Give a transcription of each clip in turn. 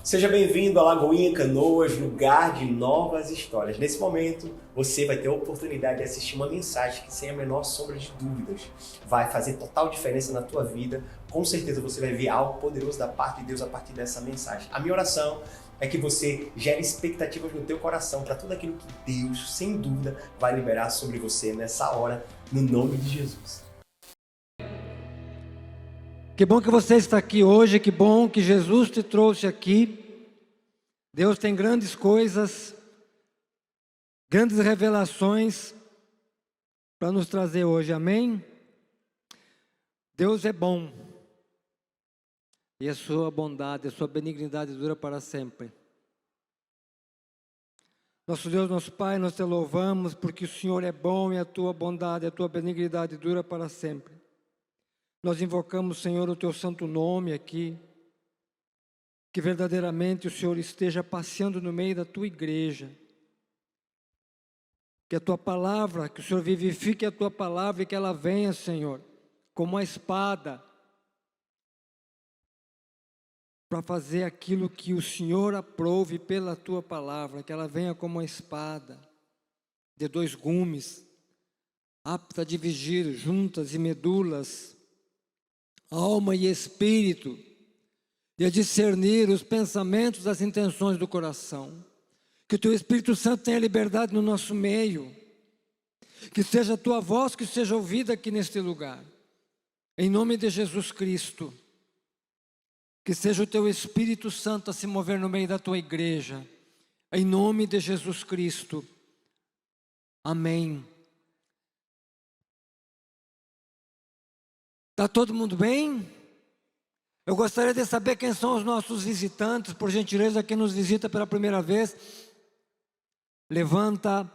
Seja bem-vindo a Lagoinha Canoas, lugar de novas histórias. Nesse momento, você vai ter a oportunidade de assistir uma mensagem que, sem a menor sombra de dúvidas, vai fazer total diferença na tua vida. Com certeza você vai ver algo poderoso da parte de Deus a partir dessa mensagem. A minha oração é que você gere expectativas no teu coração para tudo aquilo que Deus, sem dúvida, vai liberar sobre você nessa hora, no nome de Jesus. Que bom que você está aqui hoje, que bom que Jesus te trouxe aqui. Deus tem grandes coisas, grandes revelações para nos trazer hoje, amém? Deus é bom e a sua bondade, a sua benignidade dura para sempre. Nosso Deus, nosso Pai, nós te louvamos porque o Senhor é bom e a tua bondade, a tua benignidade dura para sempre. Nós invocamos, Senhor, o teu santo nome aqui, que verdadeiramente o Senhor esteja passeando no meio da tua igreja, que a tua palavra, que o Senhor vivifique a tua palavra e que ela venha, Senhor, como uma espada, para fazer aquilo que o Senhor aprove pela tua palavra, que ela venha como uma espada de dois gumes, apta a dividir juntas e medulas, alma e espírito, e a discernir os pensamentos, as intenções do coração. Que o teu Espírito Santo tenha liberdade no nosso meio, que seja a tua voz que seja ouvida aqui neste lugar, em nome de Jesus Cristo. Que seja o teu Espírito Santo a se mover no meio da tua igreja, em nome de Jesus Cristo, amém. Está todo mundo bem? Eu gostaria de saber quem são os nossos visitantes, por gentileza, quem nos visita pela primeira vez. Levanta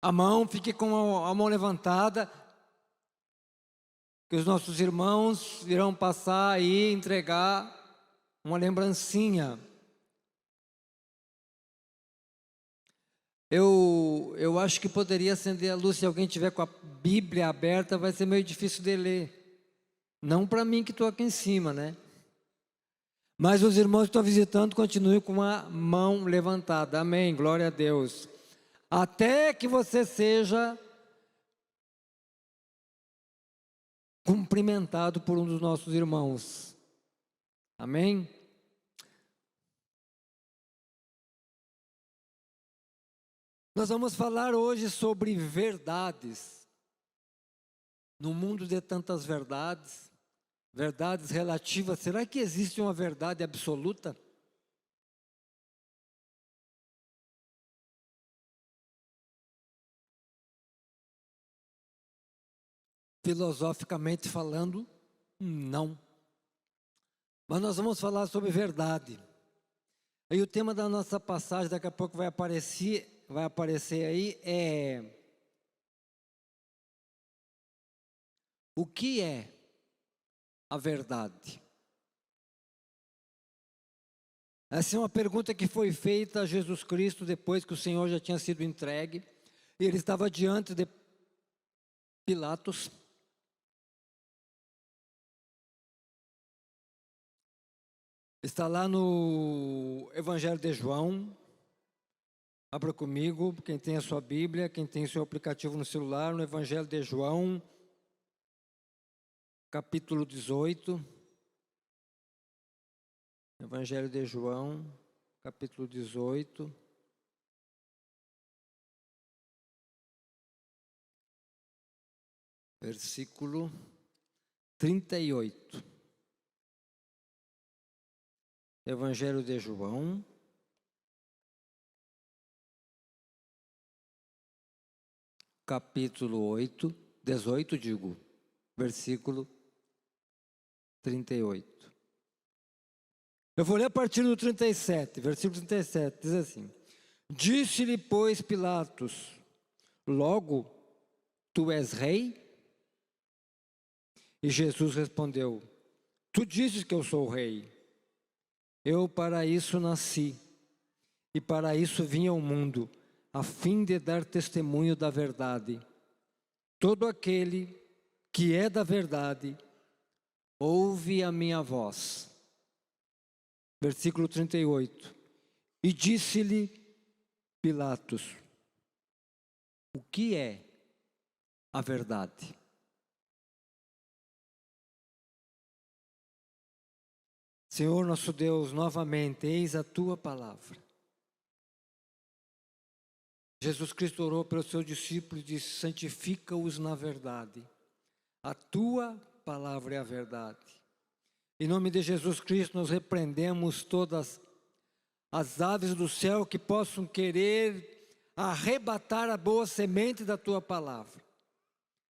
a mão, fique com a mão levantada, que os nossos irmãos irão passar e entregar uma lembrancinha. Eu acho que poderia acender a luz, se alguém tiver com a Bíblia aberta, vai ser meio difícil de ler. Não para mim que estou aqui em cima, né? Mas os irmãos que estão visitando, continuem com a mão levantada. Amém, glória a Deus. Até que você seja cumprimentado por um dos nossos irmãos. Amém? Nós vamos falar hoje sobre verdades. No mundo de tantas verdades, verdades relativas, será que existe uma verdade absoluta? Filosoficamente falando, não. Mas nós vamos falar sobre verdade. Aí o tema da nossa passagem, daqui a pouco vai aparecer aí, é: o que é a verdade? Essa é uma pergunta que foi feita a Jesus Cristo depois que o Senhor já tinha sido entregue. E ele estava diante de Pilatos. Está lá no Evangelho de João. Abra comigo, quem tem a sua Bíblia, quem tem seu aplicativo no celular, no Evangelho de João, capítulo 18. Evangelho de João, capítulo 18. Versículo 38. Evangelho de João, capítulo 18, versículo 38. Eu vou ler a partir do 37, versículo 37, diz assim: Disse-lhe, pois, Pilatos: logo, tu és rei? E Jesus respondeu: tu dizes que eu sou rei. Eu para isso nasci, e para isso vim ao mundo, a fim de dar testemunho da verdade. Todo aquele que é da verdade, ouve a minha voz. versículo 38. E disse-lhe Pilatos: o que é a verdade? Senhor nosso Deus, novamente, eis a tua palavra. Jesus Cristo orou pelos seus discípulos e disse: santifica-os na verdade. A tua palavra é a verdade. Em nome de Jesus Cristo, nós repreendemos todas as aves do céu que possam querer arrebatar a boa semente da tua palavra.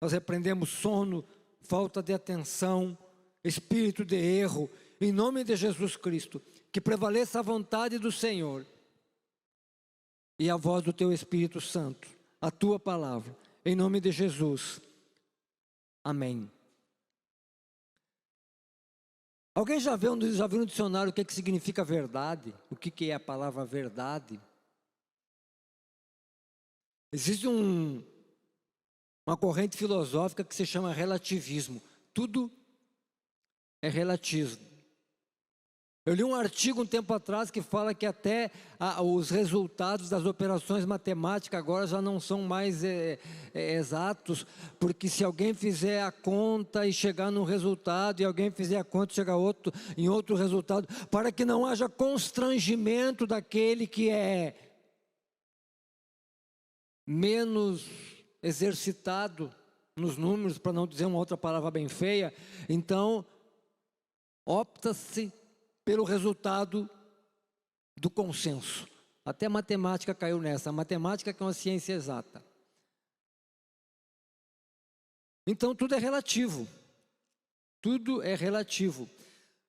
Nós repreendemos sono, falta de atenção, espírito de erro. Em nome de Jesus Cristo, que prevaleça a vontade do Senhor e a voz do teu Espírito Santo, a tua palavra, em nome de Jesus. Amém. Alguém já viu no dicionário o que significa verdade? O que é a palavra verdade? Existe uma corrente filosófica que se chama relativismo. Tudo é relativo. Eu li um artigo um tempo atrás que fala que até os resultados das operações matemáticas agora já não são mais exatos, porque se alguém fizer a conta e chegar num resultado, e alguém fizer a conta e chegar em outro resultado, para que não haja constrangimento daquele que é menos exercitado nos números, para não dizer uma outra palavra bem feia, então opta-se pelo resultado do consenso. Até a matemática caiu nessa. A matemática que é uma ciência exata. Então tudo é relativo. Tudo é relativo.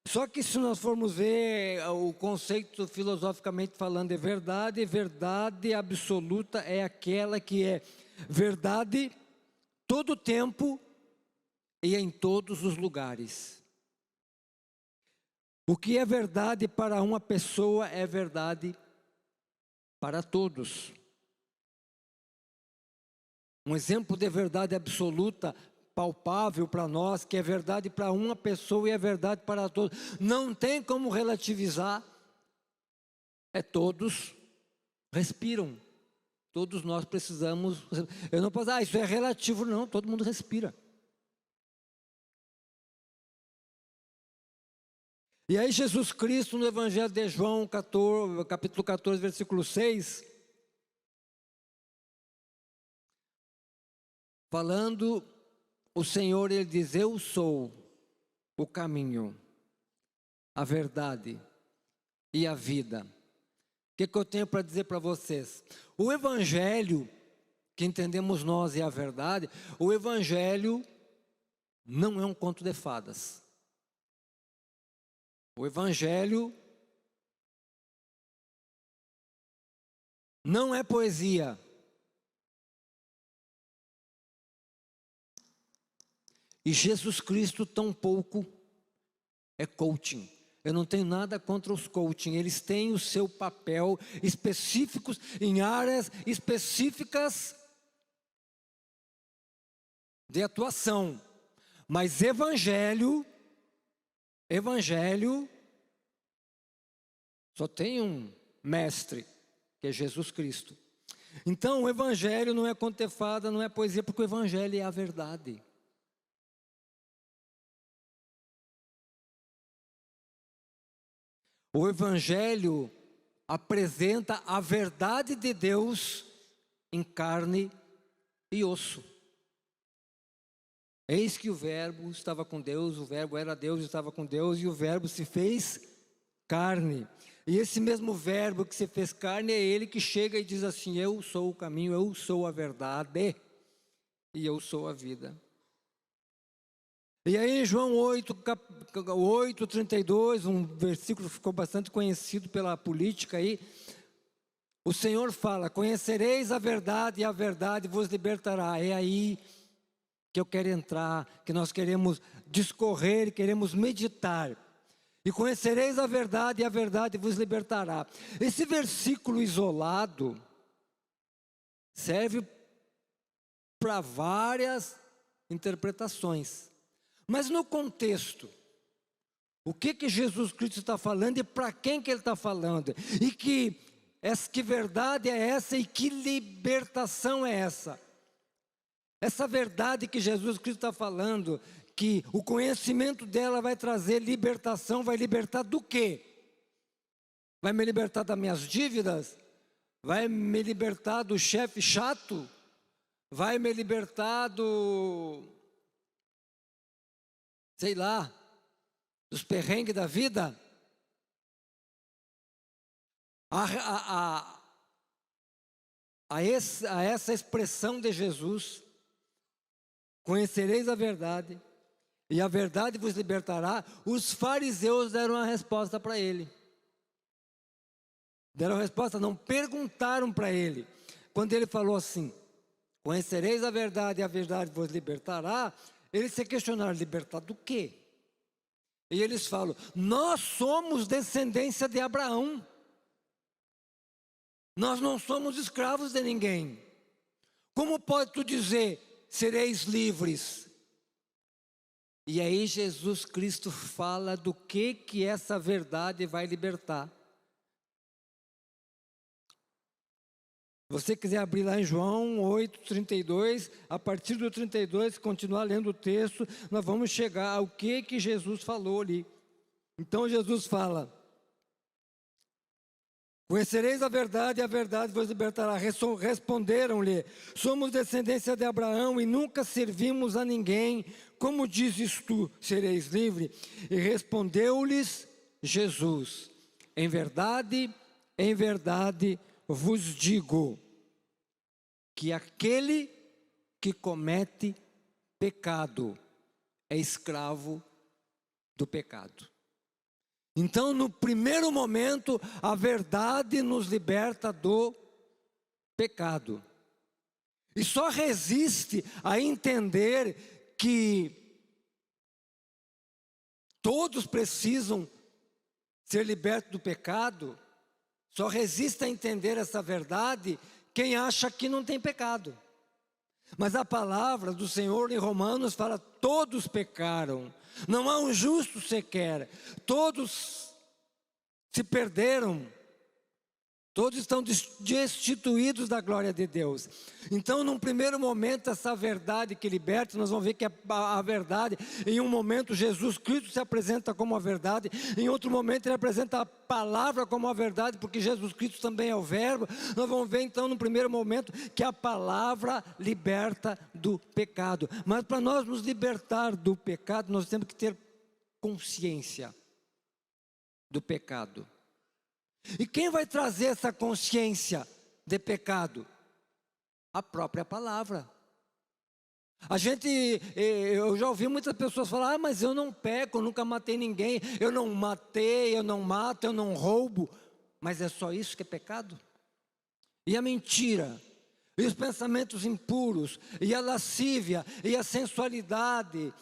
Só que se nós formos ver o conceito filosoficamente falando, verdade absoluta é aquela que é verdade todo o tempo e em todos os lugares. O que é verdade para uma pessoa é verdade para todos. Um exemplo de verdade absoluta, palpável para nós, que é verdade para uma pessoa e é verdade para todos. Não tem como relativizar. Todos respiram. Todos nós precisamos. Eu não posso dizer, isso é relativo, não, todo mundo respira. E aí Jesus Cristo no Evangelho de João, capítulo 14, versículo 6, falando, o Senhor, Ele diz: eu sou o caminho, a verdade e a vida. O que eu tenho para dizer para vocês? O Evangelho, que entendemos nós é a verdade, o Evangelho não é um conto de fadas. O Evangelho não é poesia. E Jesus Cristo tampouco é coaching. Eu não tenho nada contra os coaching. Eles têm o seu papel específicos em áreas específicas de atuação. Mas Evangelho só tem um mestre, que é Jesus Cristo. Então o Evangelho não é contefada, não é poesia, porque o Evangelho é a verdade. O Evangelho apresenta a verdade de Deus em carne e osso. Eis que o Verbo estava com Deus, o Verbo era Deus, estava com Deus, e o Verbo se fez carne. E esse mesmo Verbo que se fez carne é Ele que chega e diz assim: eu sou o caminho, eu sou a verdade e eu sou a vida. E aí em João 8:32, um versículo que ficou bastante conhecido pela política aí, o Senhor fala: conhecereis a verdade e a verdade vos libertará. É aí que eu quero entrar, que nós queremos discorrer, queremos meditar. E conhecereis a verdade e a verdade vos libertará. Esse versículo isolado serve para várias interpretações. Mas no contexto, o que Jesus Cristo está falando e para quem que Ele está falando. E que verdade é essa e que libertação é essa. Essa verdade que Jesus Cristo está falando, que o conhecimento dela vai trazer libertação, vai libertar do quê? Vai me libertar das minhas dívidas? Vai me libertar do chefe chato? Vai me libertar sei lá, dos perrengues da vida? A essa expressão de Jesus, conhecereis a verdade, e a verdade vos libertará, os fariseus deram a resposta para ele. Deram a resposta, não perguntaram para ele. Quando ele falou assim, conhecereis a verdade e a verdade vos libertará, eles se questionaram, libertar do quê? E eles falam, nós somos descendência de Abraão. Nós não somos escravos de ninguém. Como pode tu dizer, sereis livres? E aí Jesus Cristo fala do que essa verdade vai libertar. Se você quiser abrir lá em João 8:32, a partir do 32, continuar lendo o texto, nós vamos chegar ao que Jesus falou ali. Então Jesus fala, conhecereis a verdade e a verdade vos libertará. Responderam-lhe, somos descendência de Abraão e nunca servimos a ninguém. Como dizes tu, sereis livre? E respondeu-lhes Jesus, em verdade vos digo, que aquele que comete pecado é escravo do pecado. Então, no primeiro momento, a verdade nos liberta do pecado. E só resiste a entender que todos precisam ser libertos do pecado. Só resiste a entender essa verdade quem acha que não tem pecado. Mas a palavra do Senhor em Romanos fala, todos pecaram, não há um justo sequer, todos se perderam, todos estão destituídos da glória de Deus. Então, num primeiro momento, essa verdade que liberta, nós vamos ver que a verdade, em um momento Jesus Cristo se apresenta como a verdade, em outro momento ele apresenta a palavra como a verdade, porque Jesus Cristo também é o verbo. Nós vamos ver então, no primeiro momento, que a palavra liberta do pecado. Mas para nós nos libertar do pecado, nós temos que ter consciência do pecado. E quem vai trazer essa consciência de pecado? A própria palavra. Eu já ouvi muitas pessoas falar, mas eu não peco, eu nunca matei ninguém, eu não matei, eu não mato, eu não roubo. Mas é só isso que é pecado? E a mentira, e os pensamentos impuros, e a lascívia, e a sensualidade,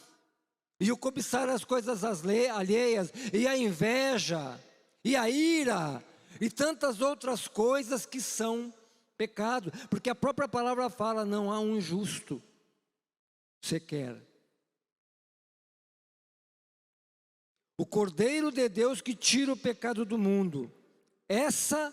e o cobiçar as coisas alheias, e a inveja, e a ira, e tantas outras coisas que são pecado, porque a própria palavra fala, não há um justo sequer. O Cordeiro de Deus que tira o pecado do mundo, essa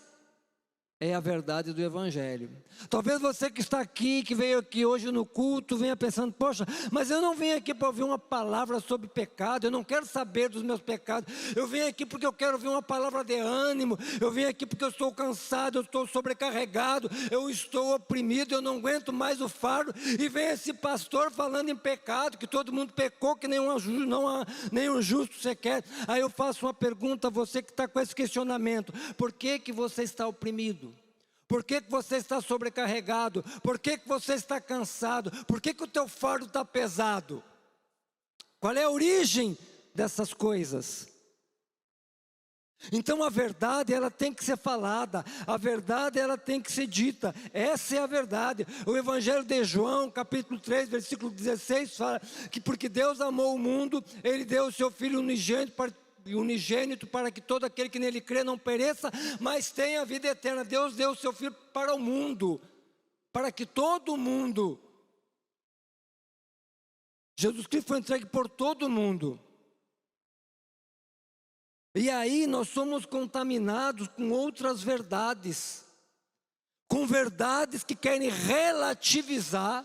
é a verdade do Evangelho. Talvez você que está aqui, que veio aqui hoje no culto, venha pensando, poxa, mas eu não venho aqui para ouvir uma palavra sobre pecado, eu não quero saber dos meus pecados, eu venho aqui porque eu quero ouvir uma palavra de ânimo, eu venho aqui porque eu estou cansado, eu estou sobrecarregado, eu estou oprimido, eu não aguento mais o fardo, e vem esse pastor falando em pecado, que todo mundo pecou, que não há nenhum justo sequer. Aí eu faço uma pergunta a você que está com esse questionamento, por que você está oprimido? Por que você está sobrecarregado? Por que você está cansado? Por que o teu fardo está pesado? Qual é a origem dessas coisas? Então a verdade ela tem que ser falada, a verdade ela tem que ser dita, essa é a verdade. O Evangelho de João, capítulo 3, versículo 16, fala que porque Deus amou o mundo, Ele deu o seu Filho unigênito para que todo aquele que nele crê não pereça, mas tenha vida eterna. Deus deu o seu Filho para o mundo, para que todo mundo, Jesus Cristo foi entregue por todo mundo. E aí nós somos contaminados com outras verdades, com verdades que querem relativizar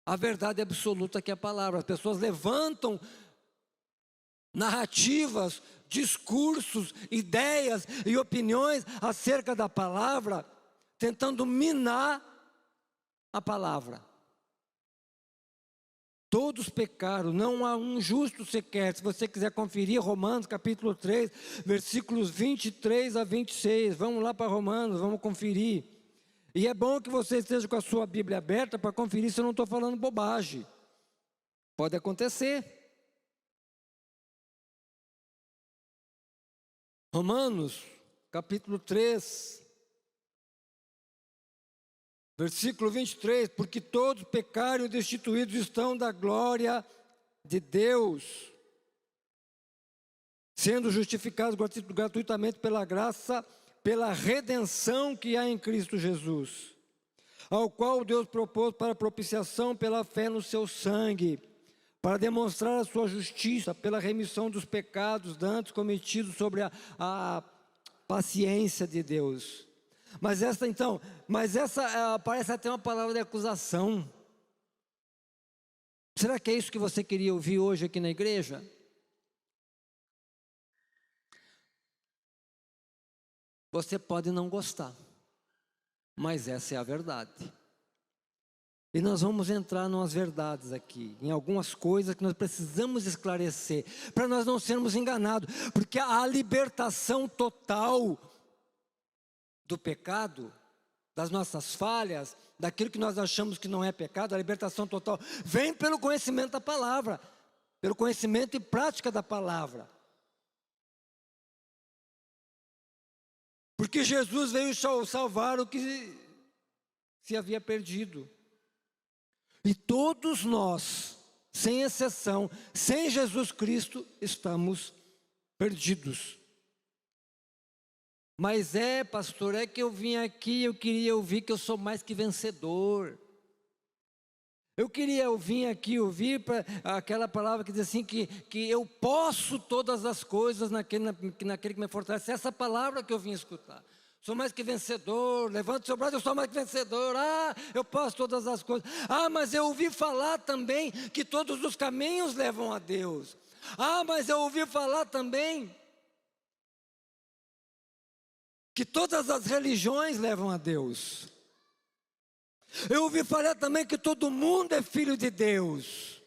a verdade absoluta que é a palavra. As pessoas levantam narrativas, discursos, ideias e opiniões acerca da palavra, tentando minar a palavra. Todos pecaram, não há um justo sequer. Se você quiser conferir, Romanos capítulo 3, versículos 23 a 26. Vamos lá para Romanos, vamos conferir. E é bom que você esteja com a sua Bíblia aberta para conferir se eu não estou falando bobagem. Pode acontecer. Romanos capítulo 3. Versículo 23, porque todos pecaram e destituídos estão da glória de Deus, sendo justificados gratuitamente pela graça, pela redenção que há em Cristo Jesus, ao qual Deus propôs para propiciação pela fé no seu sangue, para demonstrar a sua justiça, pela remissão dos pecados dantes cometidos sobre a paciência de Deus. Mas essa parece até uma palavra de acusação. Será que é isso que você queria ouvir hoje aqui na igreja? Você pode não gostar, mas essa é a verdade. E nós vamos entrar em umas verdades aqui, em algumas coisas que nós precisamos esclarecer, para nós não sermos enganados, porque a libertação total do pecado, das nossas falhas, daquilo que nós achamos que não é pecado, a libertação total vem pelo conhecimento da palavra, pelo conhecimento e prática da palavra. Porque Jesus veio salvar o que se havia perdido. E todos nós, sem exceção, sem Jesus Cristo, estamos perdidos. Mas pastor, é que eu vim aqui, eu queria ouvir que eu sou mais que vencedor. Eu queria ouvir aquela palavra que diz assim, que eu posso todas as coisas naquele que me fortalece. Essa palavra que eu vim escutar. Sou mais que vencedor, levante seu braço, eu sou mais que vencedor. Eu posso todas as coisas. Mas eu ouvi falar também que todos os caminhos levam a Deus. Mas eu ouvi falar também que todas as religiões levam a Deus. Eu ouvi falar também que todo mundo é filho de Deus.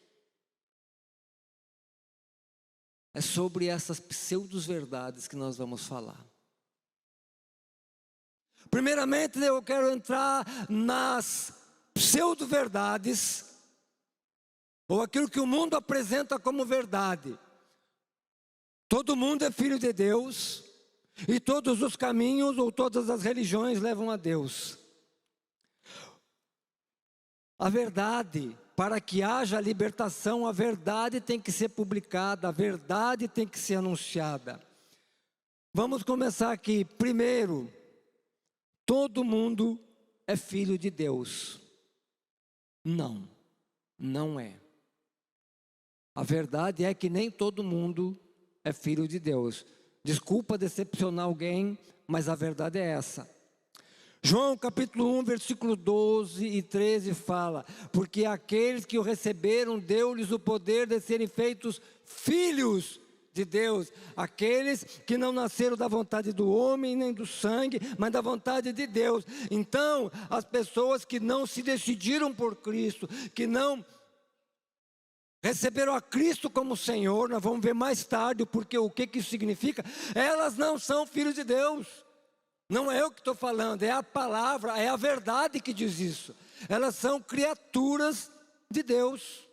É sobre essas pseudo-verdades que nós vamos falar. Primeiramente, eu quero entrar nas pseudo-verdades, ou aquilo que o mundo apresenta como verdade. Todo mundo é filho de Deus, e todos os caminhos ou todas as religiões levam a Deus. A verdade, para que haja libertação, a verdade tem que ser publicada, a verdade tem que ser anunciada. Vamos começar aqui. Primeiro, todo mundo é filho de Deus. Não, não é. A verdade é que nem todo mundo é filho de Deus. Desculpa decepcionar alguém, mas a verdade é essa. João capítulo 1, versículo 12 e 13 fala: porque aqueles que o receberam, deu-lhes o poder de serem feitos filhos de Deus, aqueles que não nasceram da vontade do homem nem do sangue, mas da vontade de Deus. Então, as pessoas que não se decidiram por Cristo, que não receberam a Cristo como Senhor, nós vamos ver mais tarde porque o que isso significa, elas não são filhos de Deus. Não é eu que estou falando, é a palavra, é a verdade que diz isso. Elas são criaturas de Deus.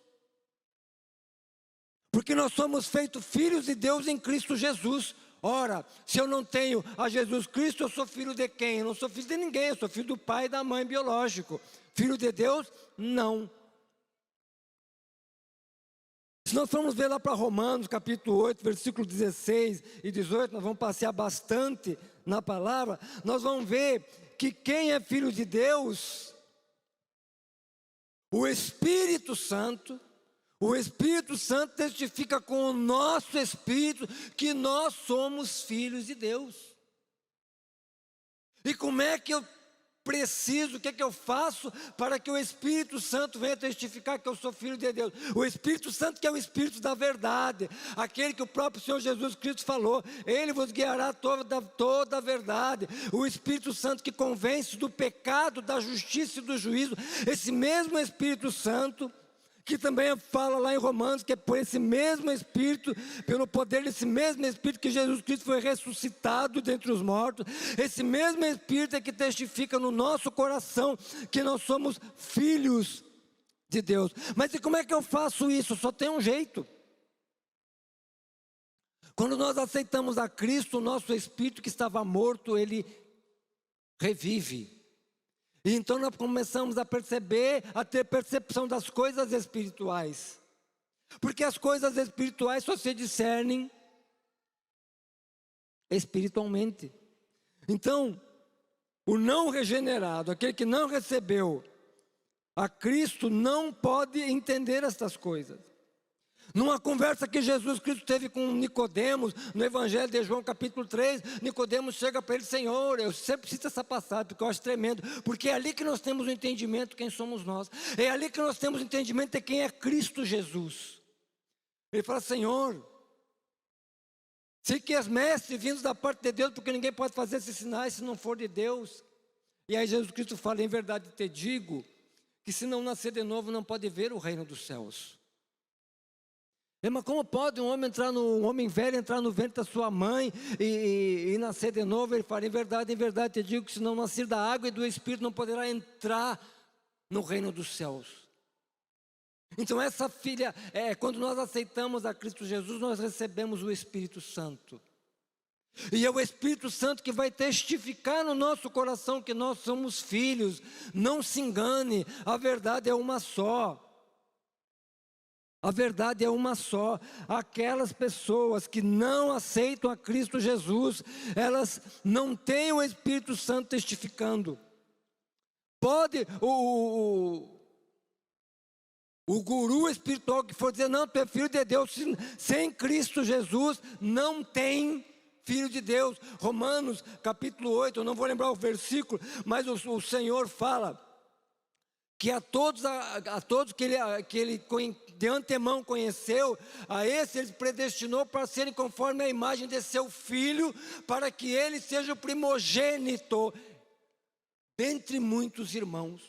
Porque nós somos feitos filhos de Deus em Cristo Jesus. Ora, se eu não tenho a Jesus Cristo, eu sou filho de quem? Eu não sou filho de ninguém, eu sou filho do pai e da mãe biológico. Filho de Deus? Não. Se nós formos ver lá para Romanos capítulo 8, versículo 16 e 18, nós vamos passear bastante na palavra, nós vamos ver que quem é filho de Deus, o Espírito Santo, O Espírito Santo testifica com o nosso espírito que nós somos filhos de Deus. E como é que eu preciso, o que é que eu faço para que o Espírito Santo venha testificar que eu sou filho de Deus? O Espírito Santo, que é o Espírito da verdade, aquele que o próprio Senhor Jesus Cristo falou, Ele vos guiará toda a verdade. O Espírito Santo que convence do pecado, da justiça e do juízo. Esse mesmo Espírito Santo que também fala lá em Romanos, que é por esse mesmo Espírito, pelo poder desse mesmo Espírito que Jesus Cristo foi ressuscitado dentre os mortos. Esse mesmo Espírito é que testifica no nosso coração que nós somos filhos de Deus. Mas e como é que eu faço isso? Só tem um jeito. Quando nós aceitamos a Cristo, o nosso Espírito que estava morto, ele revive. E então nós começamos a perceber, a ter percepção das coisas espirituais. Porque as coisas espirituais só se discernem espiritualmente. Então, o não regenerado, aquele que não recebeu a Cristo, não pode entender estas coisas. Numa conversa que Jesus Cristo teve com Nicodemos, no Evangelho de João capítulo 3, Nicodemos chega para ele: Senhor, eu sempre cito essa passagem porque eu acho tremendo, porque é ali que nós temos o entendimento de quem somos nós, é ali que nós temos o entendimento de quem é Cristo Jesus. Ele fala: Senhor, sei que és mestre vindos da parte de Deus, porque ninguém pode fazer esses sinais se não for de Deus. E aí Jesus Cristo fala: em verdade te digo, que se não nascer de novo não pode ver o reino dos céus. Mas como pode um homem velho entrar no ventre da sua mãe e nascer de novo? Ele fala: em verdade te digo que se não nascer da água e do Espírito não poderá entrar no reino dos céus. Então essa filha, quando nós aceitamos a Cristo Jesus, nós recebemos o Espírito Santo. E é o Espírito Santo que vai testificar no nosso coração que nós somos filhos. Não se engane, a verdade é uma só. A verdade é uma só. Aquelas pessoas que não aceitam a Cristo Jesus, elas não têm o Espírito Santo testificando. Pode o guru espiritual que for dizer: não, tu é filho de Deus, sem Cristo Jesus não tem filho de Deus. Romanos capítulo 8, eu não vou lembrar o versículo, mas o Senhor fala que a todos que ele de antemão conheceu, a esse ele predestinou para serem conforme a imagem de seu Filho, para que ele seja o primogênito dentre muitos irmãos.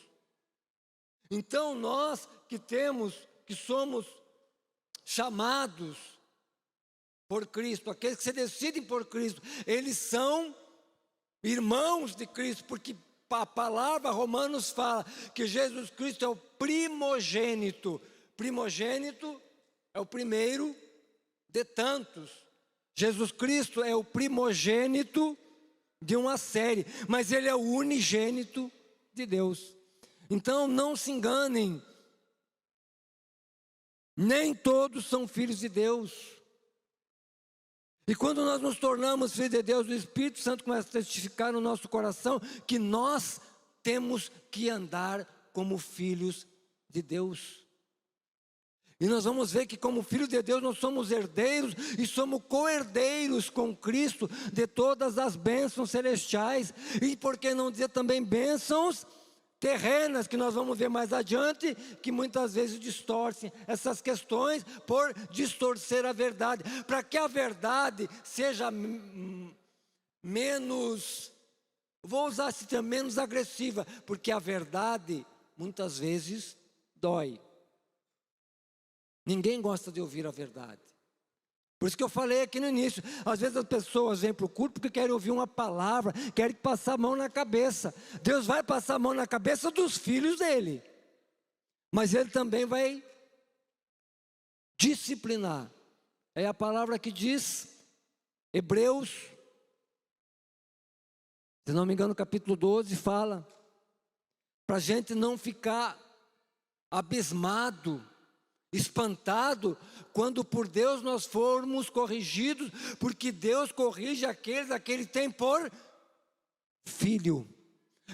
Então nós que somos chamados por Cristo, aqueles que se decidem por Cristo, eles são irmãos de Cristo, porque a palavra Romanos fala que Jesus Cristo é o primogênito. Primogênito é o primeiro de tantos. Jesus Cristo é o primogênito de uma série, mas Ele é o unigênito de Deus. Então não se enganem, nem todos são filhos de Deus. E quando nós nos tornamos filhos de Deus, o Espírito Santo começa a testificar no nosso coração que nós temos que andar como filhos de Deus. E nós vamos ver que como filhos de Deus nós somos herdeiros e somos co-herdeiros com Cristo de todas as bênçãos celestiais. E por que não dizer também bênçãos terrenas, que nós vamos ver mais adiante, que muitas vezes distorcem essas questões por distorcer a verdade, para que a verdade seja menos, vou usar esse termo, menos agressiva, porque a verdade muitas vezes dói. Ninguém gosta de ouvir a verdade. Por isso que eu falei aqui no início, às vezes as pessoas vêm para o culto porque querem ouvir uma palavra, querem passar a mão na cabeça. Deus vai passar a mão na cabeça dos filhos dele, mas Ele também vai disciplinar. É a palavra que diz, Hebreus, se não me engano, capítulo 12, fala, para a gente não ficar abismado, espantado, quando por Deus nós formos corrigidos, porque Deus corrige aqueles a que Ele tem por filho.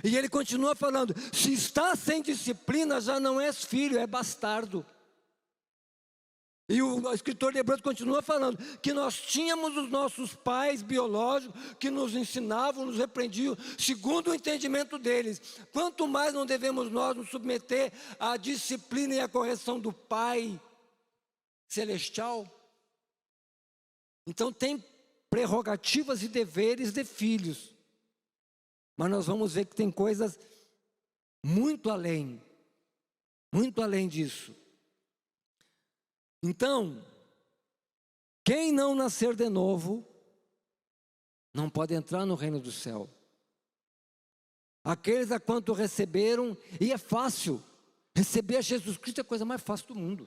E Ele continua falando, se está sem disciplina, já não és filho, é bastardo. E o escritor de Hebreus continua falando que nós tínhamos os nossos pais biológicos que nos ensinavam, nos repreendiam, segundo o entendimento deles. Quanto mais não devemos nós nos submeter à disciplina e à correção do Pai Celestial? Então tem prerrogativas e deveres de filhos. Mas nós vamos ver que tem coisas muito além disso. Então, quem não nascer de novo, não pode entrar no reino do céu. Aqueles a quanto receberam, e é fácil, receber a Jesus Cristo é a coisa mais fácil do mundo.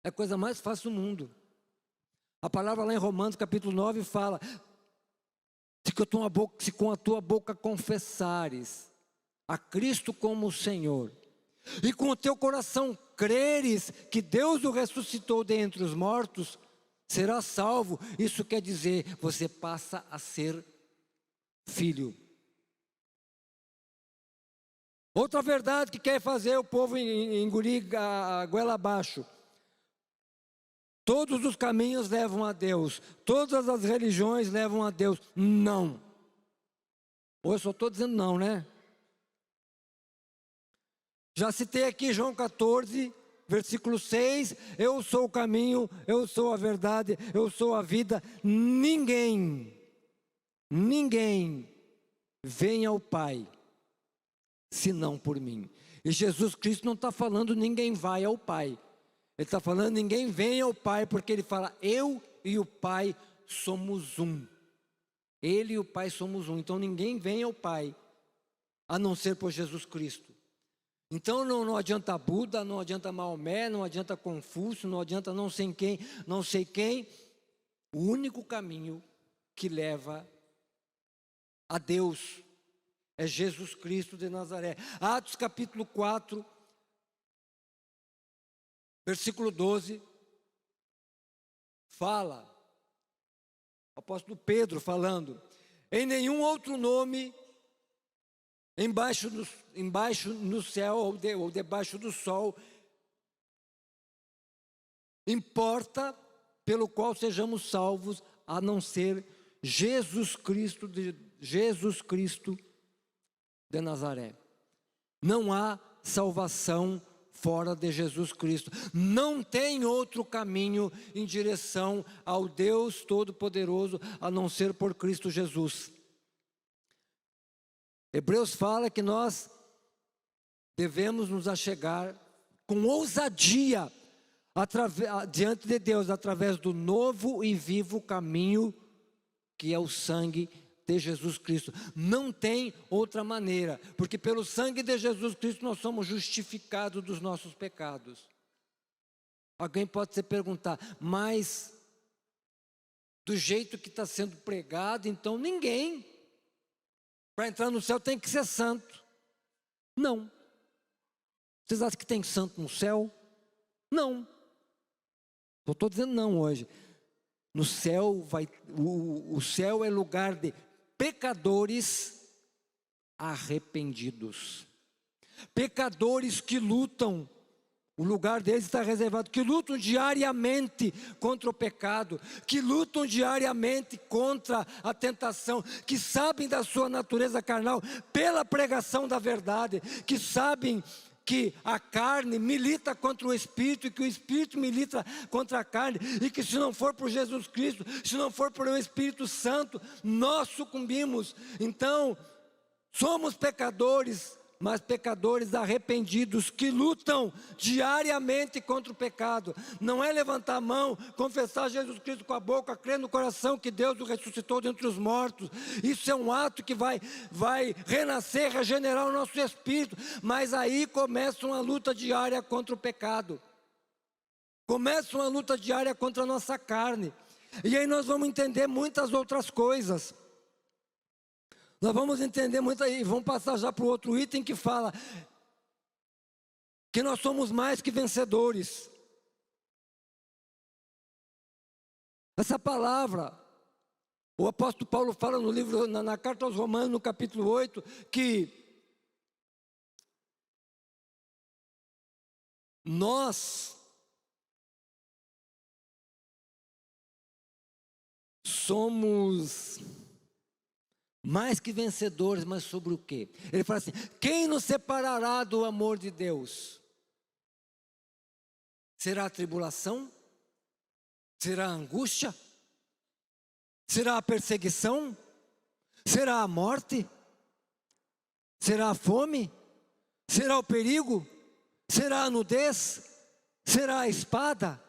É a coisa mais fácil do mundo. A palavra lá em Romanos capítulo 9 fala, se com a tua boca confessares a Cristo como o Senhor, e com o teu coração creres que Deus o ressuscitou dentre os mortos, serás salvo. Isso quer dizer, você passa a ser filho. Outra verdade que quer fazer o povo engolir a goela abaixo: todos os caminhos levam a Deus, todas as religiões levam a Deus. Não. Ou eu só estou dizendo não, né? Já citei aqui João 14, versículo 6, eu sou o caminho, eu sou a verdade, eu sou a vida. Ninguém vem ao Pai, senão por mim. E Jesus Cristo não está falando ninguém vai ao Pai. Ele está falando ninguém vem ao Pai, porque ele fala eu e o Pai somos um. Ele e o Pai somos um. Então ninguém vem ao Pai, a não ser por Jesus Cristo. Então não adianta Buda, não adianta Maomé, não adianta Confúcio, não adianta não sei quem. O único caminho que leva a Deus é Jesus Cristo de Nazaré. Atos capítulo 4, versículo 12, fala, o apóstolo Pedro falando, em nenhum outro nome embaixo no céu ou debaixo do sol importa pelo qual sejamos salvos, a não ser Jesus Cristo de Nazaré. Não há salvação fora de Jesus Cristo. Não tem outro caminho em direção ao Deus Todo-Poderoso, a não ser por Cristo Jesus. Hebreus fala que nós devemos nos achegar com ousadia diante de Deus, através do novo e vivo caminho, que é o sangue de Jesus Cristo. Não tem outra maneira, porque pelo sangue de Jesus Cristo nós somos justificados dos nossos pecados. Alguém pode se perguntar, mas do jeito que está sendo pregado, então ninguém, para entrar no céu, tem que ser santo. Não. Vocês acham que tem santo no céu? Não. Eu estou dizendo não hoje. No céu o céu é lugar de pecadores arrependidos. Pecadores que lutam. O lugar deles está reservado, que lutam diariamente contra o pecado, que lutam diariamente contra a tentação, que sabem da sua natureza carnal pela pregação da verdade, que sabem que a carne milita contra o Espírito e que o Espírito milita contra a carne, e que se não for por Jesus Cristo, se não for por o Espírito Santo, nós sucumbimos. Então, somos pecadores, mas pecadores arrependidos que lutam diariamente contra o pecado. Não é levantar a mão, confessar Jesus Cristo com a boca, crer no coração que Deus o ressuscitou dentre os mortos. Isso é um ato que vai renascer, regenerar o nosso espírito. Mas aí começa uma luta diária contra o pecado. Começa uma luta diária contra a nossa carne. E aí nós vamos entender muitas outras coisas. Nós vamos entender muito aí, vamos passar já para o outro item que fala que nós somos mais que vencedores. Essa palavra, o apóstolo Paulo fala no livro, na carta aos Romanos, no capítulo 8, que nós somos mais que vencedores, mas sobre o quê? Ele fala assim: quem nos separará do amor de Deus? Será a tribulação? Será a angústia? Será a perseguição? Será a morte? Será a fome? Será o perigo? Será a nudez? Será a espada?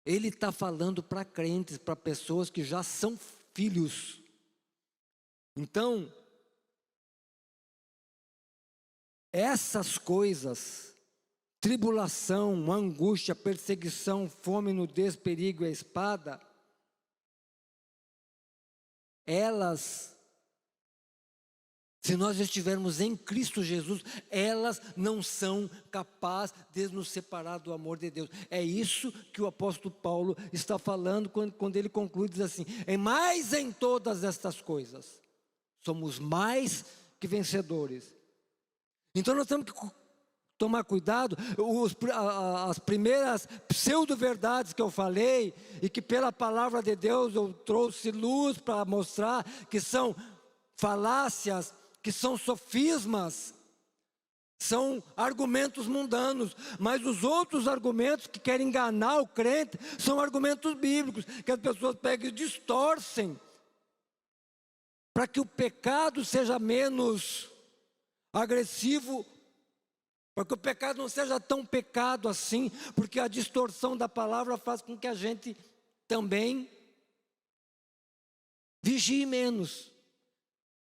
Ele está falando para crentes, para pessoas que já são filhos. Então, essas coisas, tribulação, angústia, perseguição, fome, nudez, perigo e a espada, elas, se nós estivermos em Cristo Jesus, elas não são capazes de nos separar do amor de Deus. É isso que o apóstolo Paulo está falando quando ele conclui, diz assim: mas em todas estas coisas, somos mais que vencedores. Então nós temos que tomar cuidado. As primeiras pseudo-verdades que eu falei, e que pela palavra de Deus eu trouxe luz para mostrar que são falácias, que são sofismas, são argumentos mundanos. Mas os outros argumentos que querem enganar o crente são argumentos bíblicos, que as pessoas pegam e distorcem, para que o pecado seja menos agressivo, para que o pecado não seja tão pecado assim, porque a distorção da palavra faz com que a gente também vigie menos.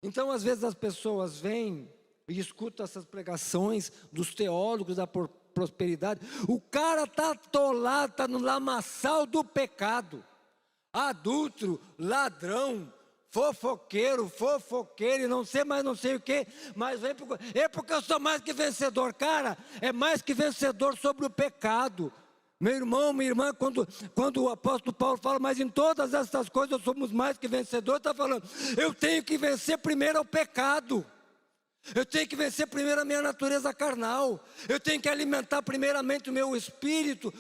Então, às vezes as pessoas vêm e escutam essas pregações dos teólogos da prosperidade. O cara está atolado, está no lamaçal do pecado. Adúltero, ladrão, fofoqueiro, e não sei mais não sei o que, mas vem porque eu sou mais que vencedor. Cara, é mais que vencedor sobre o pecado. Meu irmão, minha irmã, quando o apóstolo Paulo fala, mas em todas essas coisas somos mais que vencedores, está falando, eu tenho que vencer primeiro o pecado. Eu tenho que vencer primeiro a minha natureza carnal. Eu tenho que alimentar primeiramente o meu espírito,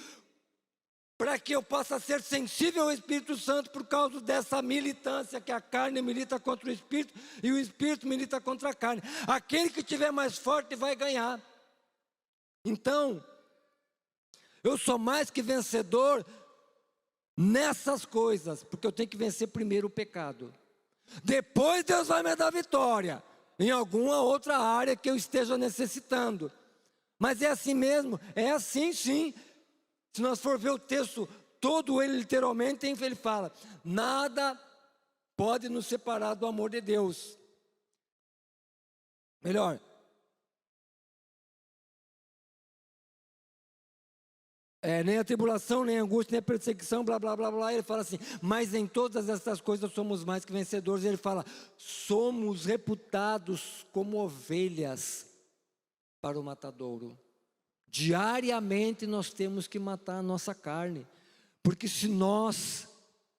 para que eu possa ser sensível ao Espírito Santo, por causa dessa militância, que a carne milita contra o Espírito, e o Espírito milita contra a carne. Aquele que tiver mais forte vai ganhar. Então, eu sou mais que vencedor nessas coisas, porque eu tenho que vencer primeiro o pecado. Depois Deus vai me dar vitória em alguma outra área que eu esteja necessitando. Mas é assim mesmo, é assim sim. Se nós for ver o texto todo, ele literalmente, ele fala, nada pode nos separar do amor de Deus. Melhor, nem a tribulação, nem a angústia, nem a perseguição, blá, blá, blá, blá. Ele fala assim, mas em todas estas coisas somos mais que vencedores. Ele fala, somos reputados como ovelhas para o matadouro. Diariamente nós temos que matar a nossa carne, porque se nós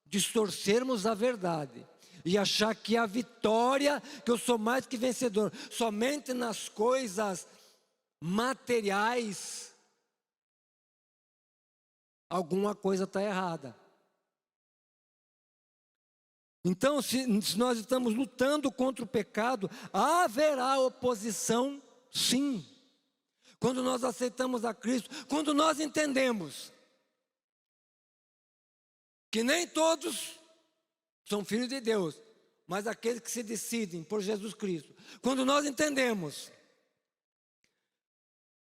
distorcermos a verdade e achar que a vitória, que eu sou mais que vencedor, somente nas coisas materiais, alguma coisa está errada. Então, se nós estamos lutando contra o pecado, haverá oposição, sim. Quando nós aceitamos a Cristo, quando nós entendemos que nem todos são filhos de Deus, mas aqueles que se decidem por Jesus Cristo. Quando nós entendemos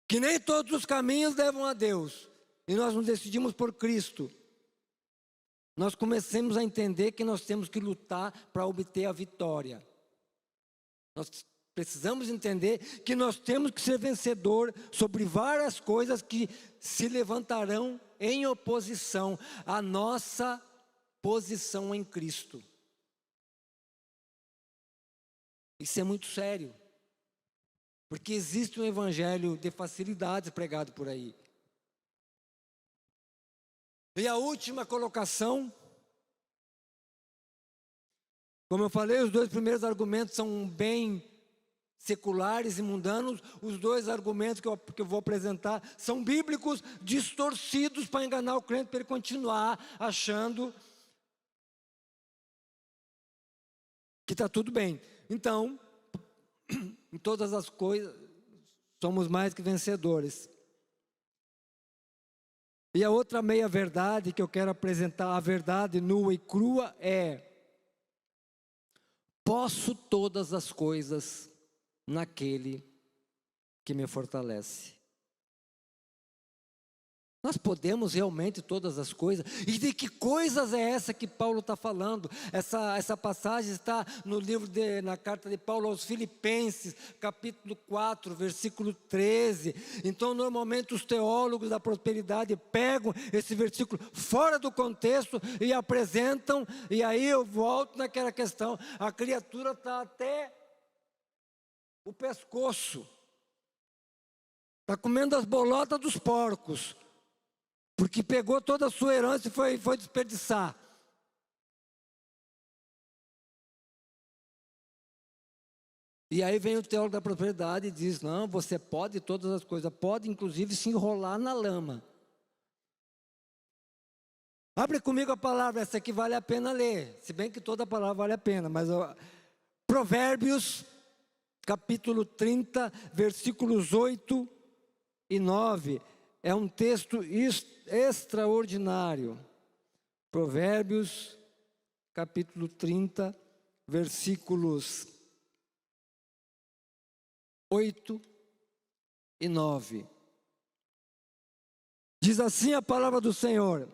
que nem todos os caminhos levam a Deus, e nós nos decidimos por Cristo, nós começamos a entender que nós temos que lutar para obter a vitória. Nós precisamos entender que nós temos que ser vencedor sobre várias coisas que se levantarão em oposição à nossa posição em Cristo. Isso é muito sério, porque existe um evangelho de facilidades pregado por aí. E a última colocação, como eu falei, os dois primeiros argumentos são bem seculares e mundanos. Os dois argumentos que eu vou apresentar são bíblicos, distorcidos para enganar o crente, para ele continuar achando que está tudo bem. Então, em todas as coisas, somos mais que vencedores. E a outra meia-verdade que eu quero apresentar, a verdade nua e crua é: posso todas as coisas naquele que me fortalece. Nós podemos realmente todas as coisas. E de que coisas é essa que Paulo está falando? Essa passagem está no na carta de Paulo aos Filipenses, capítulo 4, versículo 13. Então, normalmente os teólogos da prosperidade pegam esse versículo fora do contexto e apresentam, e aí eu volto naquela questão. A criatura está até o pescoço. Está comendo as bolotas dos porcos. Porque pegou toda a sua herança e foi desperdiçar. E aí vem o teólogo da prosperidade e diz: não, você pode todas as coisas, pode inclusive se enrolar na lama. Abre comigo a palavra, essa aqui vale a pena ler, se bem que toda palavra vale a pena, mas Provérbios, capítulo 30, versículos 8 e 9. É um texto extraordinário. Provérbios, capítulo 30, versículos 8 e 9. Diz assim a palavra do Senhor: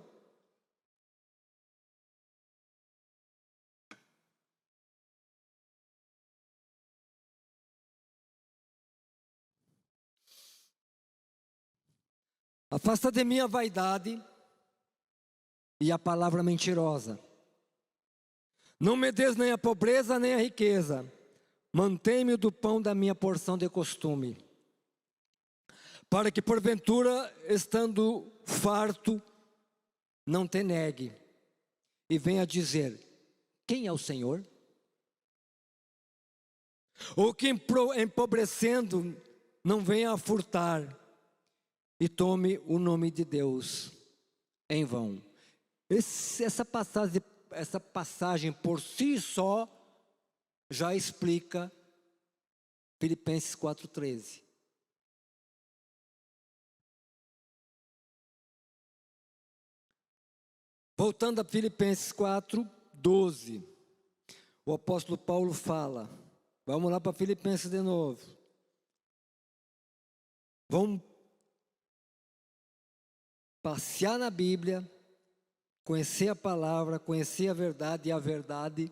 afasta de mim a vaidade e a palavra mentirosa. Não me des nem a pobreza nem a riqueza. Mantém-me do pão da minha porção de costume, para que porventura, estando farto, não te negue e venha dizer: quem é o Senhor? Ou que empobrecendo não venha a furtar e tome o nome de Deus em vão. Essa passagem por si só já explica Filipenses 4,13. Voltando a Filipenses 4,12, o apóstolo Paulo fala, vamos lá para Filipenses de novo. Vamos passear na Bíblia, conhecer a palavra, conhecer a verdade, e a verdade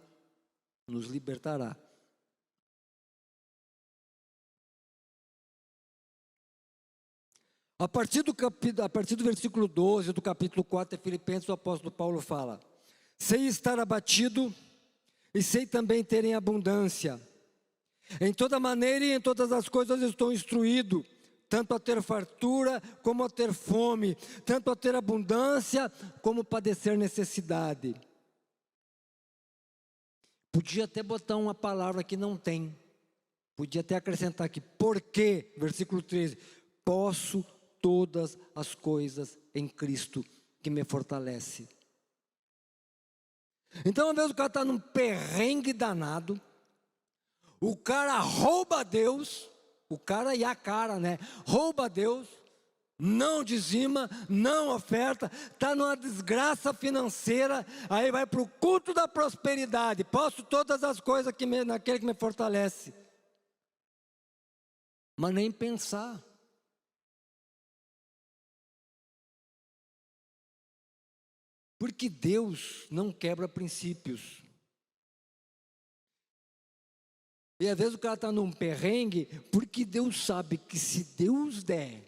nos libertará. A partir do versículo 12 do capítulo 4 de Filipenses, o apóstolo Paulo fala: sei estar abatido e sei também ter em abundância. Em toda maneira e em todas as coisas estou instruído, tanto a ter fartura como a ter fome, tanto a ter abundância como padecer necessidade. Podia até botar uma palavra que não tem. Podia até acrescentar aqui, porque, versículo 13, posso todas as coisas em Cristo que me fortalece. Então, às vezes o cara está num perrengue danado, o cara rouba Deus, o cara e a cara, né? Rouba Deus, não dizima, não oferta, está numa desgraça financeira, aí vai para o culto da prosperidade, posso todas as coisas naquele que me fortalece. Mas nem pensar. Porque Deus não quebra princípios. E às vezes o cara está num perrengue, porque Deus sabe que se Deus der,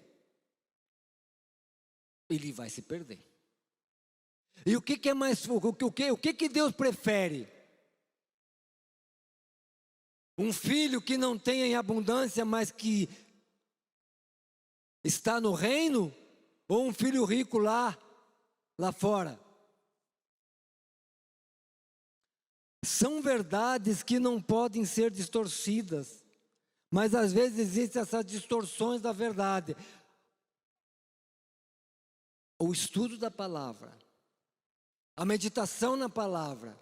ele vai se perder. E o que é mais, o que Deus prefere? Um filho que não tenha em abundância, mas que está no reino? Ou um filho rico lá fora? São verdades que não podem ser distorcidas, mas às vezes existem essas distorções da verdade. O estudo da palavra, a meditação na palavra,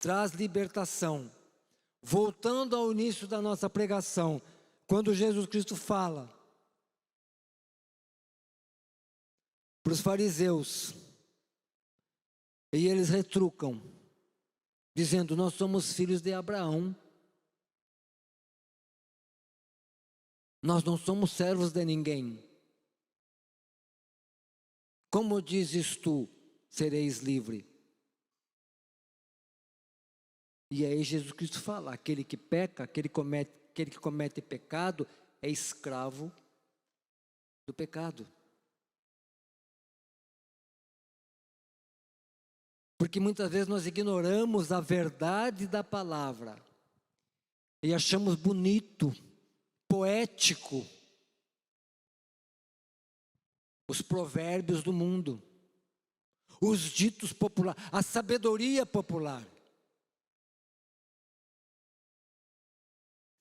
traz libertação. Voltando ao início da nossa pregação, quando Jesus Cristo fala para os fariseus, e eles retrucam, dizendo: nós somos filhos de Abraão, nós não somos servos de ninguém. Como dizes tu, sereis livre? E aí Jesus Cristo fala: aquele que peca, aquele que comete pecado, é escravo do pecado. Porque muitas vezes nós ignoramos a verdade da palavra e achamos bonito, poético, os provérbios do mundo, os ditos populares, a sabedoria popular.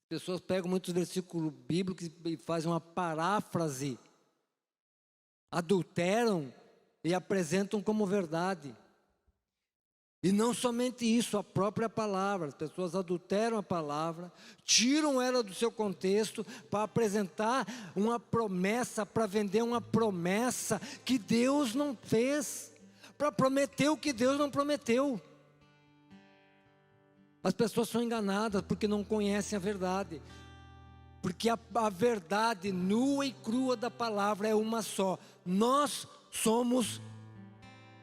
As pessoas pegam muitos versículos bíblicos e fazem uma paráfrase, adulteram e apresentam como verdade. E não somente isso, a própria palavra. As pessoas adulteram a palavra, tiram ela do seu contexto para apresentar uma promessa, para vender uma promessa que Deus não fez, para prometer o que Deus não prometeu. As pessoas são enganadas porque não conhecem a verdade. Porque a verdade nua e crua da palavra é uma só. Nós somos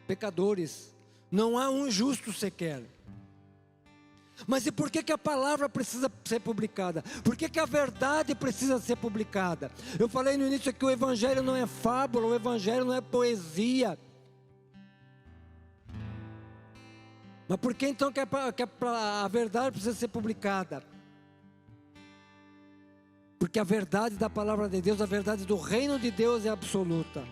pecadores. Não há um justo sequer. Mas e por que a palavra precisa ser publicada? Por que a verdade precisa ser publicada? Eu falei no início que o evangelho não é fábula, o evangelho não é poesia. Mas por que então que a verdade precisa ser publicada? Porque a verdade da palavra de Deus, a verdade do reino de Deus é absoluta.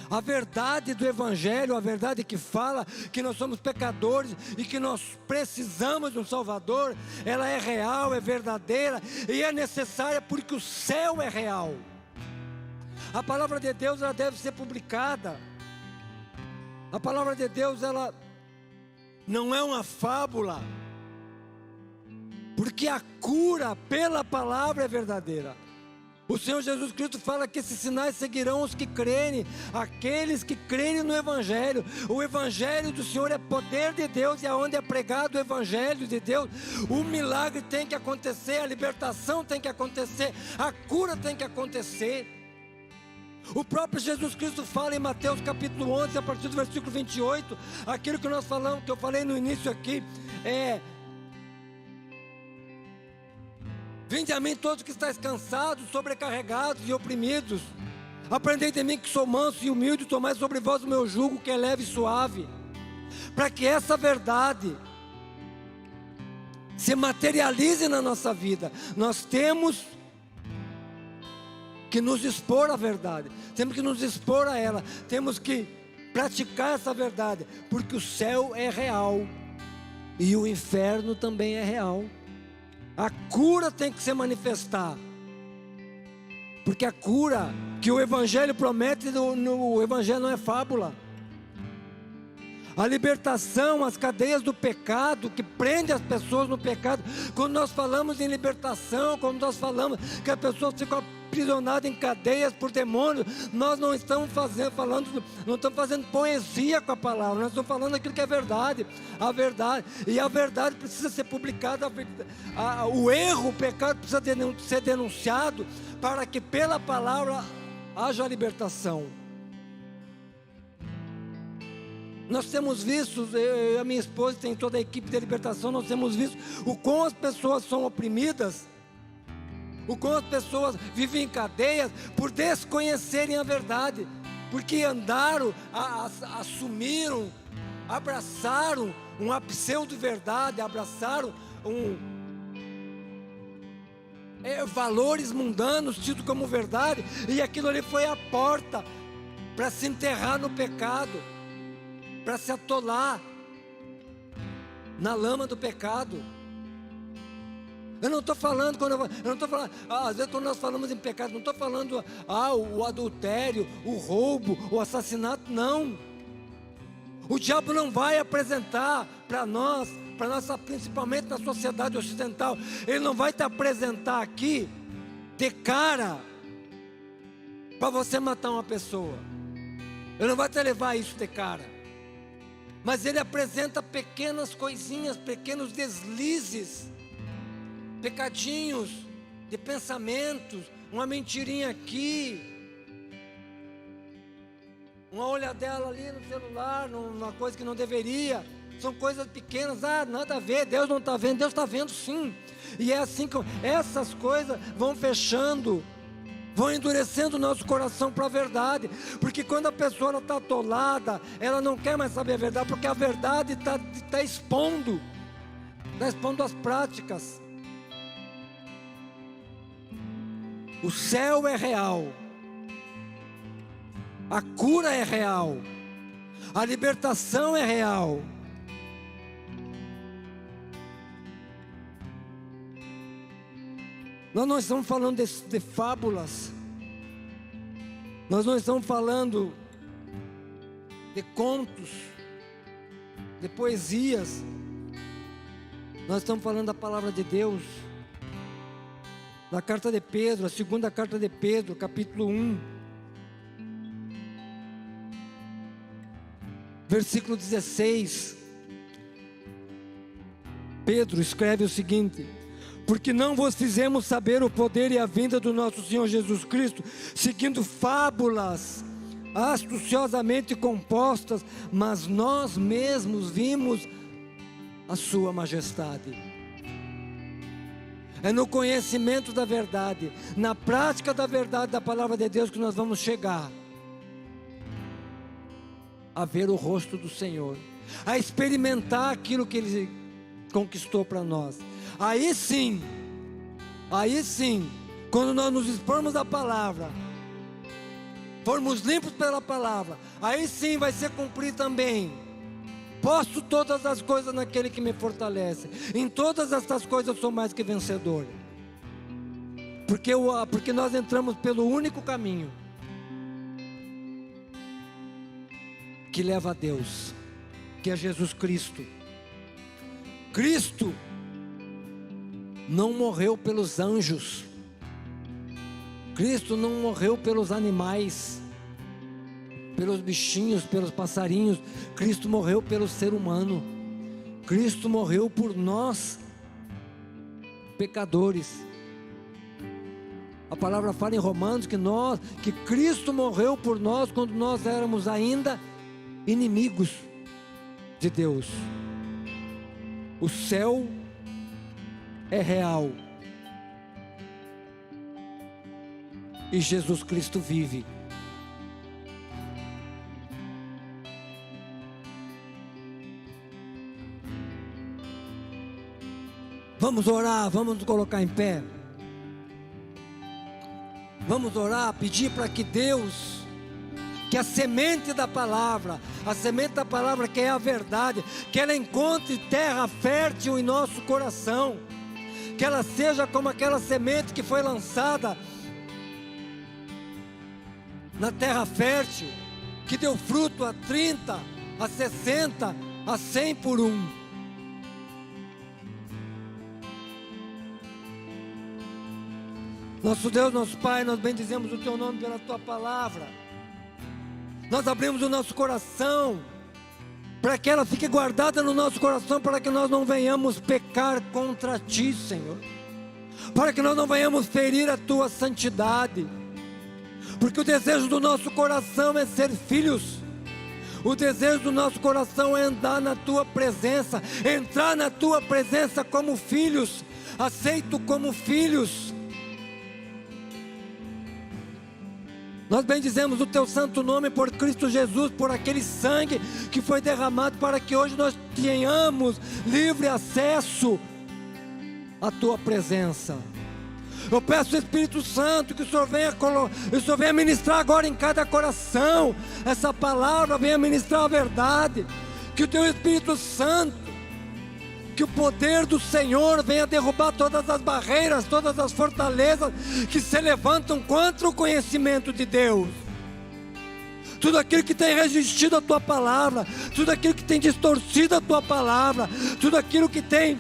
A verdade do evangelho, a verdade que fala que nós somos pecadores e que nós precisamos de um Salvador, ela é real, é verdadeira e é necessária porque o céu é real. A palavra de Deus, ela deve ser publicada. A palavra de Deus, ela não é uma fábula, porque a cura pela palavra é verdadeira. O Senhor Jesus Cristo fala que esses sinais seguirão os que crerem, aqueles que crerem no Evangelho. O Evangelho do Senhor é poder de Deus, e aonde é pregado o Evangelho de Deus, o milagre tem que acontecer, a libertação tem que acontecer, a cura tem que acontecer. O próprio Jesus Cristo fala em Mateus capítulo 11, a partir do versículo 28, aquilo que nós falamos, que eu falei no início aqui, vinde a mim todos que estáis cansados, sobrecarregados e oprimidos. Aprendei de mim que sou manso e humilde, tomai sobre vós o meu jugo que é leve e suave. Para que essa verdade se materialize na nossa vida, nós temos que nos expor à verdade. Temos que nos expor a ela. Temos que praticar essa verdade. Porque o céu é real e o inferno também é real. A cura tem que se manifestar, porque a cura que o Evangelho promete, o Evangelho não é fábula. A libertação, as cadeias do pecado, que prende as pessoas no pecado. Quando nós falamos em libertação, quando nós falamos que as pessoas ficam aprisionadas em cadeias por demônios, nós não estamos fazendo poesia com a palavra, nós estamos falando aquilo que é verdade, e a verdade precisa ser publicada, o erro, o pecado precisa ser denunciado, para que pela palavra haja libertação. Nós temos visto, eu e a minha esposa, tem toda a equipe de libertação, nós temos visto o quão as pessoas são oprimidas, o quão as pessoas vivem em cadeias por desconhecerem a verdade, porque andaram, assumiram, abraçaram uma pseudo-verdade, abraçaram valores mundanos tidos como verdade, e aquilo ali foi a porta para se enterrar no pecado, para se atolar na lama do pecado. Eu não estou falando, às vezes quando nós falamos em pecado, não estou falando o adultério, o roubo, o assassinato, não. O diabo não vai apresentar para nós, principalmente na sociedade ocidental, Ele não vai te apresentar aqui de cara para você matar uma pessoa. Ele não vai te levar isso de cara. Mas Ele apresenta pequenas coisinhas, pequenos deslizes, pecadinhos de pensamentos, uma mentirinha aqui, uma olhadela ali no celular, numa coisa que não deveria. São coisas pequenas, nada a ver, Deus não está vendo, Deus está vendo sim. E é assim que essas coisas vão fechando, vão endurecendo o nosso coração para a verdade. Porque quando a pessoa está atolada, ela não quer mais saber a verdade, porque a verdade está expondo as práticas. O céu é real, a cura é real, a libertação é real. Nós não estamos falando de fábulas, nós não estamos falando de contos, de poesias, nós estamos falando da palavra de Deus, da carta de Pedro, a segunda carta de Pedro, capítulo 1, versículo 16. Pedro escreve o seguinte: porque não vos fizemos saber o poder e a vinda do nosso Senhor Jesus Cristo, seguindo fábulas astuciosamente compostas, mas nós mesmos vimos a sua majestade. É no conhecimento da verdade, na prática da verdade da palavra de Deus, que nós vamos chegar a ver o rosto do Senhor, a experimentar aquilo que Ele conquistou para nós. Aí sim, quando nós nos expormos à palavra, formos limpos pela palavra, aí sim vai ser cumprido também: posso todas as coisas naquele que me fortalece, em todas estas coisas eu sou mais que vencedor, porque nós entramos pelo único caminho que leva a Deus, que é Jesus Cristo. Cristo não morreu pelos anjos, Cristo não morreu pelos animais, pelos bichinhos, pelos passarinhos. Cristo morreu pelo ser humano. Cristo morreu por nós, pecadores. A palavra fala em Romanos que Cristo morreu por nós quando nós éramos ainda inimigos de Deus. O céu é real e Jesus Cristo vive. Vamos orar, vamos nos colocar em pé. Vamos orar, pedir para que Deus, que a semente da palavra que é a verdade, que ela encontre terra fértil em nosso coração, que ela seja como aquela semente que foi lançada na terra fértil, que deu fruto a 30, a 60, a 100 por um. Nosso Deus, nosso Pai, nós bendizemos o Teu nome pela Tua palavra. Nós abrimos o nosso coração para que ela fique guardada no nosso coração, para que nós não venhamos pecar contra Ti, Senhor, para que nós não venhamos ferir a Tua santidade, porque o desejo do nosso coração é ser filhos. O desejo do nosso coração é andar na Tua presença, entrar na Tua presença como filhos, aceito como filhos. Nós bendizemos o Teu santo nome por Cristo Jesus, por aquele sangue que foi derramado, para que hoje nós tenhamos livre acesso à Tua presença. Eu peço, Espírito Santo, que o Senhor venha ministrar agora em cada coração essa palavra, venha ministrar a verdade, que o Teu Espírito Santo, que o poder do Senhor venha derrubar todas as barreiras, todas as fortalezas que se levantam contra o conhecimento de Deus. tudo aquilo que tem resistido à tua palavra, tudo aquilo que tem distorcido a tua palavra, tudo aquilo que tem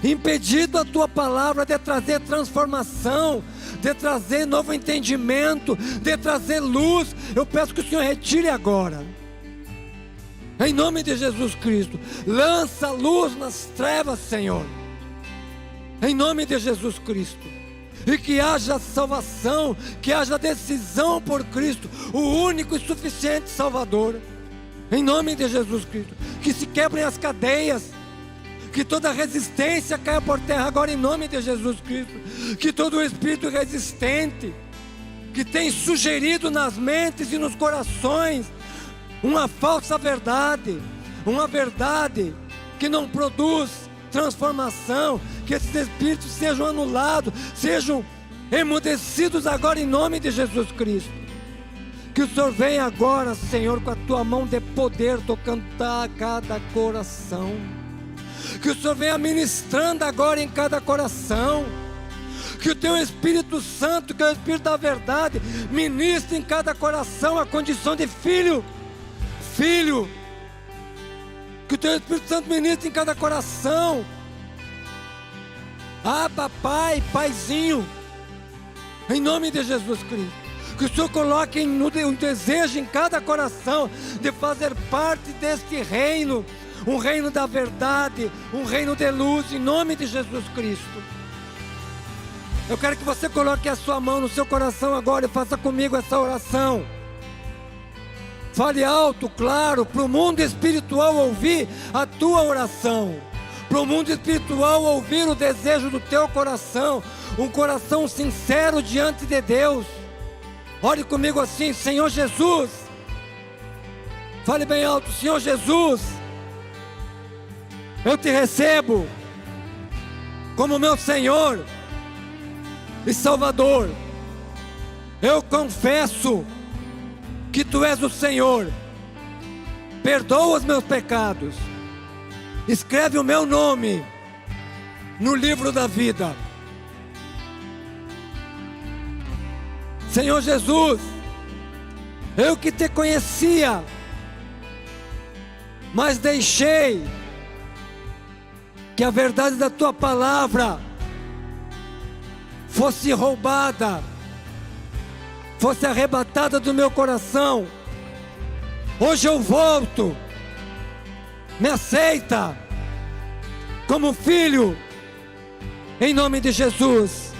impedido a tua palavra de trazer transformação, de trazer novo entendimento, de trazer luz, eu peço que o Senhor retire agora, em nome de Jesus Cristo. Lança luz nas trevas, Senhor, em nome de Jesus Cristo, e que haja salvação, que haja decisão por Cristo, o único e suficiente Salvador, em nome de Jesus Cristo. Que se quebrem as cadeias, que toda resistência caia por terra agora, em nome de Jesus Cristo. Que todo o espírito resistente que tem sugerido nas mentes e nos corações uma falsa verdade, uma verdade que não produz transformação, que esses espíritos sejam anulados, sejam emudecidos agora, em nome de Jesus Cristo. Que o Senhor venha agora, Senhor, com a tua mão de poder, tocando a cada coração. Que o Senhor venha ministrando agora em cada coração. Que o teu Espírito Santo, que é o Espírito da verdade, ministre em cada coração a condição de filho. Filho, que o teu Espírito Santo ministre em cada coração. Ah, papai, paizinho, em nome de Jesus Cristo. Que o Senhor coloque um desejo em cada coração de fazer parte deste reino, um reino da verdade, um reino de luz, em nome de Jesus Cristo. Eu quero que você coloque a sua mão no seu coração agora e faça comigo essa oração. Fale alto, claro, para o mundo espiritual ouvir a tua oração, para o mundo espiritual ouvir o desejo do teu coração, um coração sincero diante de Deus. Ore comigo assim: Senhor Jesus, fale bem alto: Senhor Jesus, eu te recebo como meu Senhor e Salvador. Eu confesso que Tu és o Senhor. Perdoa os meus pecados. Escreve o meu nome no livro da vida. Senhor Jesus, eu que te conhecia, mas deixei que a verdade da tua palavra fosse roubada, fosse arrebatada do meu coração. Hoje eu volto, me aceita como filho, em nome de Jesus.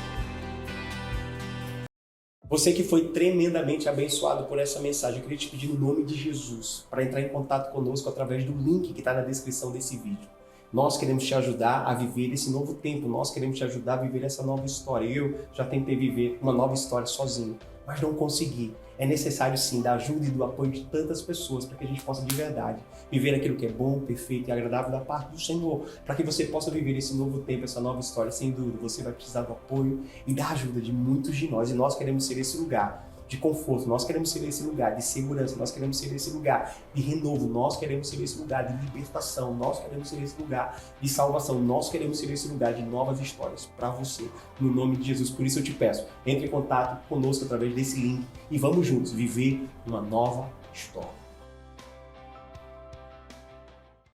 Você que foi tremendamente abençoado por essa mensagem, eu queria te pedir no nome de Jesus para entrar em contato conosco através do link que está na descrição desse vídeo. Nós queremos te ajudar a viver esse novo tempo, nós queremos te ajudar a viver essa nova história. Eu já tentei viver uma nova história sozinho, mas não consegui. É necessário sim da ajuda e do apoio de tantas pessoas para que a gente possa de verdade viver aquilo que é bom, perfeito e agradável da parte do Senhor, para que você possa viver esse novo tempo, essa nova história. Sem dúvida, você vai precisar do apoio e da ajuda de muitos de nós, e nós queremos ser esse lugar de conforto, nós queremos ser esse lugar de segurança, nós queremos ser esse lugar de renovo, nós queremos ser esse lugar de libertação, nós queremos ser esse lugar de salvação, nós queremos ser esse lugar de novas histórias para você, no nome de Jesus. Por isso eu te peço, entre em contato conosco através desse link e vamos juntos viver uma nova história.